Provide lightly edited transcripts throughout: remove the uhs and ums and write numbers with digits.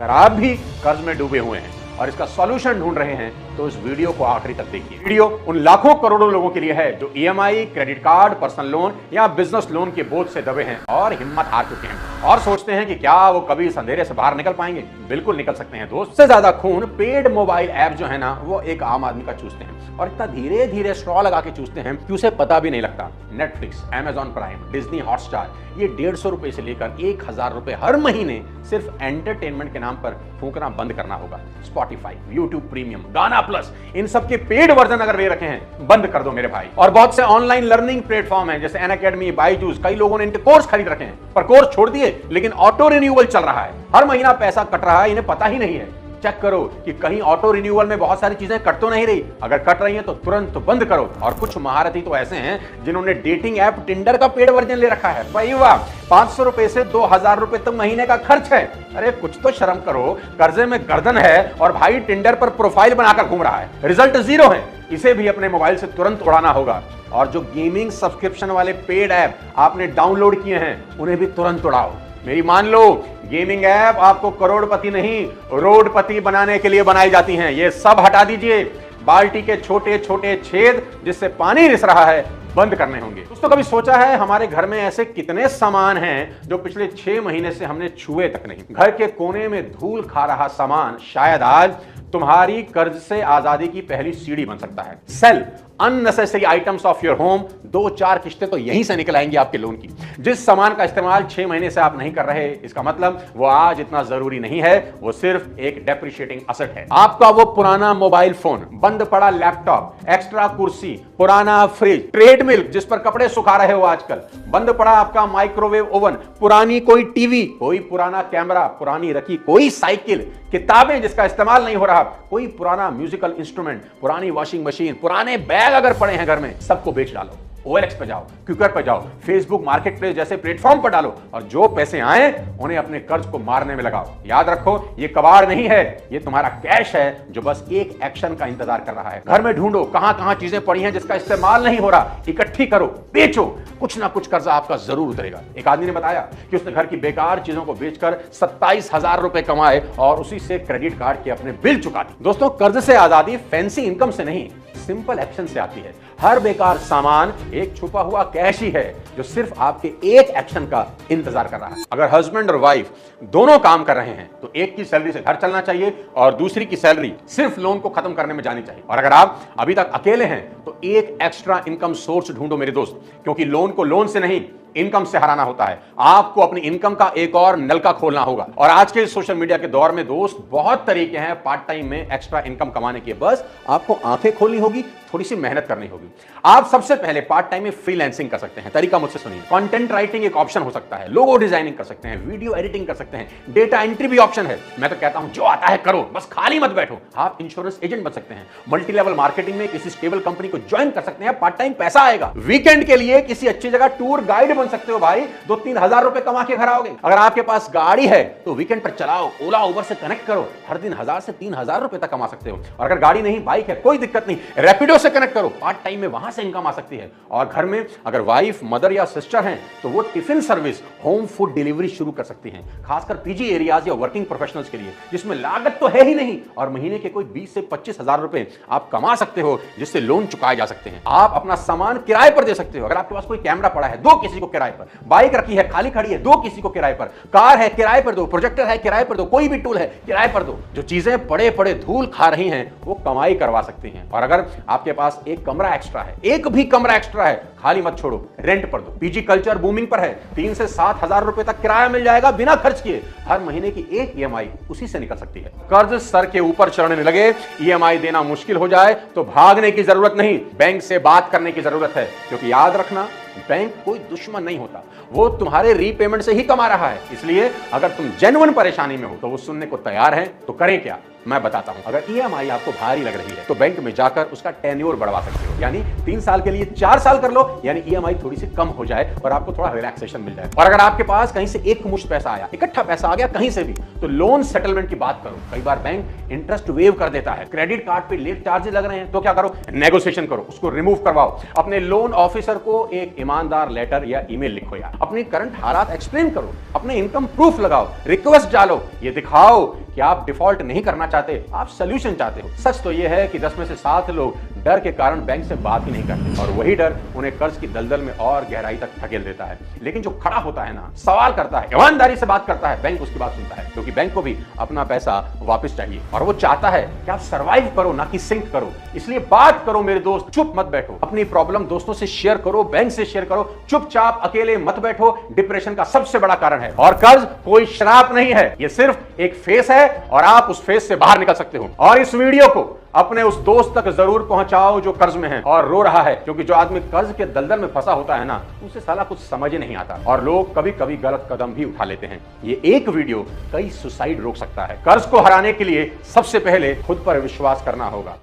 अगर आप भी कर्ज में डूबे हुए हैं और इसका सॉल्यूशन ढूंढ रहे हैं तो इस वीडियो को आखिरी तक देखिए। वीडियो उन लाखों करोड़ों लोगों के लिए है जो EMI, credit card, personal loan या बिजनेस लोन के बोझ से दबे हैं और हिम्मत हार चुके हैं और सोचते हैं कि क्या वो कभी इस अंधेरे से बाहर निकल पाएंगे। बिल्कुल निकल सकते हैं दोस्त। सबसे ज्यादा खून पेड मोबाइल ऐप जो है ना वो एक आम आदमी का चूसते हैं और इतना धीरे धीरे स्ट्रॉ लगा के चूसते हैं कि उसे पता भी नहीं लगता। Netflix, Amazon prime, Disney Hotstar, ये 150 रुपए से लेकर 1000 रुपए हर महीने सिर्फ एंटरटेनमेंट के नाम पर फूंकना बंद करना होगा। स्पॉटिफाई, यूट्यूब प्रीमियम, गाना प्लस, इन सब के पेड वर्जन अगर ले रखे हैं बंद कर दो मेरे भाई। और बहुत से ऑनलाइन लर्निंग प्लेटफॉर्म हैं जैसे अनअकैडमी, बायजूस, कई लोगों ने इनके कोर्स खरीद रखे हैं पर कोर्स छोड़ दिए, लेकिन ऑटो रिन्यूअल चल रहा है, हर महीना पैसा कट रहा है, इन्हें पता ही नहीं है। चेक करो कि कहीं ऑटो रिन्यूअल में बहुत सारी चीजें कट तो नहीं रही। अगर कट रही हैं तो तुरंत बंद करो। और कुछ महारथी तो ऐसे हैं जिन्होंने डेटिंग ऐप टिंडर का पेड वर्जन ले रखा है। भाई वाह, 500 रुपए से 2000 रुपए तक महीने का खर्च है। अरे कुछ तो शर्म करो, कर्जे में गर्दन है और भाई टिंडर पर प्रोफाइल बनाकर घूम रहा है, रिजल्ट 0 है। इसे भी अपने मोबाइल से तुरंत उड़ाना होगा। और जो गेमिंग सब्सक्रिप्शन वाले पेड ऐप आपने डाउनलोड किए हैं उन्हें भी तुरंत उड़ाओ। मेरी मान लो, गेमिंग ऐप आपको करोड़पति नहीं रोडपति बनाने के लिए बनाई जाती हैं। ये सब हटा दीजिए। बाल्टी के छोटे छोटे छेद जिससे पानी रिस रहा है बंद करने होंगे। दोस्तों, कभी सोचा है हमारे घर में ऐसे कितने सामान हैं जो पिछले 6 महीने से हमने छुए तक नहीं? घर के कोने में धूल खा रहा सामान शायद आज तुम्हारी कर्ज से आजादी की पहली सीढ़ी बन सकता है। Sell unnecessary items of your home. 2-4 किस्तें तो यहीं से निकल आएंगी आपके लोन की। जिस सामान का इस्तेमाल 6 महीने से आप नहीं कर रहे, इसका मतलब वो आज इतना जरूरी नहीं है, वो सिर्फ एक डेप्रिशिएटिंग असेट है। आपका वो पुराना मोबाइल फोन, बंद पड़ा लैपटॉप, एक्स्ट्रा कुर्सी, पुराना फ्रिज, ट्रेडमिल जिस पर कपड़े सुखा रहे हो आजकल, बंद पड़ा आपका माइक्रोवेव ओवन, पुरानी कोई टीवी, कोई पुराना कैमरा, पुरानी रखी कोई साइकिल, किताबें जिसका इस्तेमाल नहीं हो रहा, कोई पुराना म्यूजिकल इंस्ट्रूमेंट, पुरानी वॉशिंग मशीन, पुराने बैग अगर पड़े हैं घर में, सबको बेच डालो। OLX पे जाओ, क्विकर पे जाओ, फेसबुक मार्केट प्लेस जैसे प्लेटफॉर्म पर डालो और जो पैसे आए उन्हें अपने कर्ज को मारने में लगाओ। याद रखो, ये कबाड़ नहीं है, ये तुम्हारा कैश है जो बस एक एक्शन का इंतजार कर रहा है। घर में ढूंढो कहां कहां चीजें पड़ी हैं जिसका इस्तेमाल नहीं हो रहा, इकट्ठी करो, बेचो, कुछ ना कुछ कर्जा आपका जरूर उतरेगा। एक आदमी ने बताया कि उसने घर की बेकार चीजों को बेचकर 27,000 रुपए कमाए और उसी से क्रेडिट कार्ड के अपने बिल चुका दिए। दोस्तों, कर्ज से आजादी फैंसी इनकम से नहीं, सिंपल एक्शन से आती है। हर बेकार सामान एक छुपा हुआ कैश ही है जो सिर्फ आपके एक एक्शन का इंतजार कर रहा है। अगर हस्बैंड और वाइफ दोनों काम कर रहे हैं तो एक की सैलरी से घर चलना चाहिए और दूसरी की सैलरी सिर्फ लोन को खत्म करने में जानी चाहिए। और अगर आप अभी तक अकेले हैं तो एक एक्स्ट्रा इनकम सोर्स ढूंढो मेरे दोस्त, क्योंकि लोन को लोन से नहीं इनकम से हराना होता है। आपको अपनी इनकम का एक और नलका खोलना होगा। और आज के सोशल मीडिया के दौर में दोस्त बहुत तरीके हैं पार्ट टाइम में एक्स्ट्रा इनकम कमाने के, बस आपको आंखें खोलनी होगी, थोड़ी सी मेहनत करनी होगी। आप सबसे पहले पार्ट टाइम में फ्रीलांसिंग कर सकते हैं। तरीका मुझसे सुनिए। कंटेंट राइटिंग एक ऑप्शन हो सकता है, लोगो डिजाइनिंग कर सकते हैं, वीडियो एडिटिंग कर सकते हैं, डेटा एंट्री भी ऑप्शन है। मैं तो कहता हूं जो आता है करो, बस खाली मत बैठो। आप इंश्योरेंस एजेंट बन सकते हैं, मल्टी लेवल मार्केटिंग में किसी स्टेबल कंपनी को ज्वाइन कर सकते हैं, पार्ट टाइम पैसा आएगा। वीकेंड के लिए किसी अच्छी जगह टूर गाइड बन सकते हो भाई, 2-3 हजार रुपए कमा के घर आओगे। अगर आपके पास गाड़ी है तो वीकेंड पर चलाओ, ओला उबर से कनेक्ट करो, हर दिन 1000 से 3000 रुपए तक कमा सकते हो। और अगर गाड़ी नहीं, बाइक है, कोई दिक्कत नहीं, रैपिडो से कनेक्ट करो, पार्ट टाइम में वहां से इनकम आ सकती है। और घर में अगर वाइफ, मदर या सिस्टर हैं तो वो tiffin service, home food delivery शुरू कर सकती हैं, खासकर पीजी एरियाज या वर्किंग प्रोफेशनल्स के लिए जिसमें लागत तो है ही नहीं और महीने के कोई 20 से 25 हजार रुपए आप कमा सकते हो जिससे लोन चुकाए जा सकते हैं। आप अपना सामान किराए पर दे सकते हो। अगर आपके पास कोई कैमरा पड़ा है, दो किसी को किराए पर, बाइक रखी है खाली खड़ी है, दो किसी को किराए पर, कार है किराए पर दो, प्रोजेक्टर है किराए पर दो, कोई भी टूल है किराए पर दो। जो चीजें पड़े पड़े धूल खा रही हैं वो कमाई करवा सकती हैं। और अगर आपके पास एक कमरा एक्स्ट्रा है, एक भी कमरा एक्स्ट्रा है, खाली मत छोड़ो, रेंट पर दो। पीजी कल्चर बूमिंग पर है, 3 से 7 हजार रुपए तक किराया मिल जाएगा बिना खर्च किए। हर महीने की एक ईएमआई उसी से निकल सकती है। कर्ज सर के ऊपर चढ़ने लगे, ईएमआई देना मुश्किल हो जाए तो भागने की जरूरत नहीं, बैंक से बात करने की जरूरत है। क्योंकि याद रखना, बैंक कोई दुश्मन नहीं होता, वो तुम्हारे रीपेमेंट से ही कमा रहा है। इसलिए अगर तुम जेन्युइन परेशानी में हो तो वो सुनने को तैयार है, तो करें क्या, मैं बताता हूं। अगर ईएमआई आपको भारी लग रही है तो बैंक में जाकर उसका टेन्योर बढ़वा सकते हो, यानी 3 साल के लिए 4 साल कर लो, यानी ईएमआई थोड़ी सी कम हो जाए और आपको थोड़ा रिलैक्सेशन मिल जाए। और अगर आपके पास कहीं से एक मुश्त पैसा आया, इकट्ठा पैसा आ गया कहीं से भी, तो लोन सेटलमेंट की बात करो। कई बार बैंक इंटरेस्ट वेव कर देता है, क्रेडिट कार्ड पे लेट चार्जेस लग रहे हैं, तो क्या करो, नेगोशिएशन करो, उसको रिमूव करवाओ। अपने लोन ऑफिसर को एक ईमानदार लेटर या ईमेल लिखो, यार अपनी करंट हालात एक्सप्लेन करो, अपने इनकम प्रूफ लगाओ, रिक्वेस्ट डालो, ये दिखाओ कि आप डिफॉल्ट नहीं करना चाहते, आप सोल्यूशन चाहते हो। सच तो यह है कि 10 में से 7 लोग डर के कारण बैंक से बात ही नहीं करते और वही डर उन्हें कर्ज की दलदल में और गहराई तक धकेल देता है। लेकिन जो खड़ा होता है ना, सवाल करता है, ईमानदारी से बात करता है, बैंक उसकी बात सुनता है, क्योंकि बैंक को भी अपना पैसा वापस चाहिए और वो चाहता है कि आप सरवाइव करो, ना कि सिंक करो। इसलिए बात करो मेरे दोस्त, चुप मत बैठो। अपनी प्रॉब्लम दोस्तों से शेयर करो, बैंक से शेयर करो, चुपचाप अकेले मत बैठो। डिप्रेशन का सबसे बड़ा कारण है और कर्ज कोई श्राप नहीं है, ये सिर्फ एक फेस है और आप उस फेस से बाहर निकल सकते हो। और इस वीडियो को अपने उस दोस्त तक जरूर पहुंचाओ जो कर्ज में है और रो रहा है, क्योंकि जो आदमी कर्ज के दलदल में फंसा होता है ना, उसे साला कुछ समझ ही नहीं आता और लोग कभी कभी गलत कदम भी उठा लेते हैं। ये एक वीडियो कई सुसाइड रोक सकता है। कर्ज को हराने के लिए सबसे पहले खुद पर विश्वास करना होगा।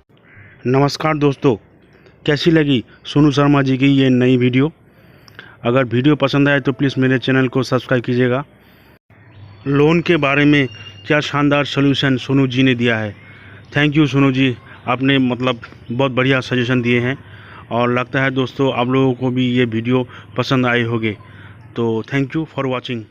नमस्कार दोस्तों, कैसी लगी सोनू शर्मा जी की ये नई वीडियो? अगर वीडियो पसंद आए तो प्लीज़ मेरे चैनल को सब्सक्राइब कीजिएगा। लोन के बारे में क्या शानदार सॉल्यूशन सोनू जी ने दिया है। थैंक यू सोनू जी, आपने बहुत बढ़िया सजेशन दिए हैं और लगता है दोस्तों आप लोगों को भी ये वीडियो पसंद आए होंगे। तो थैंक यू फॉर वॉचिंग।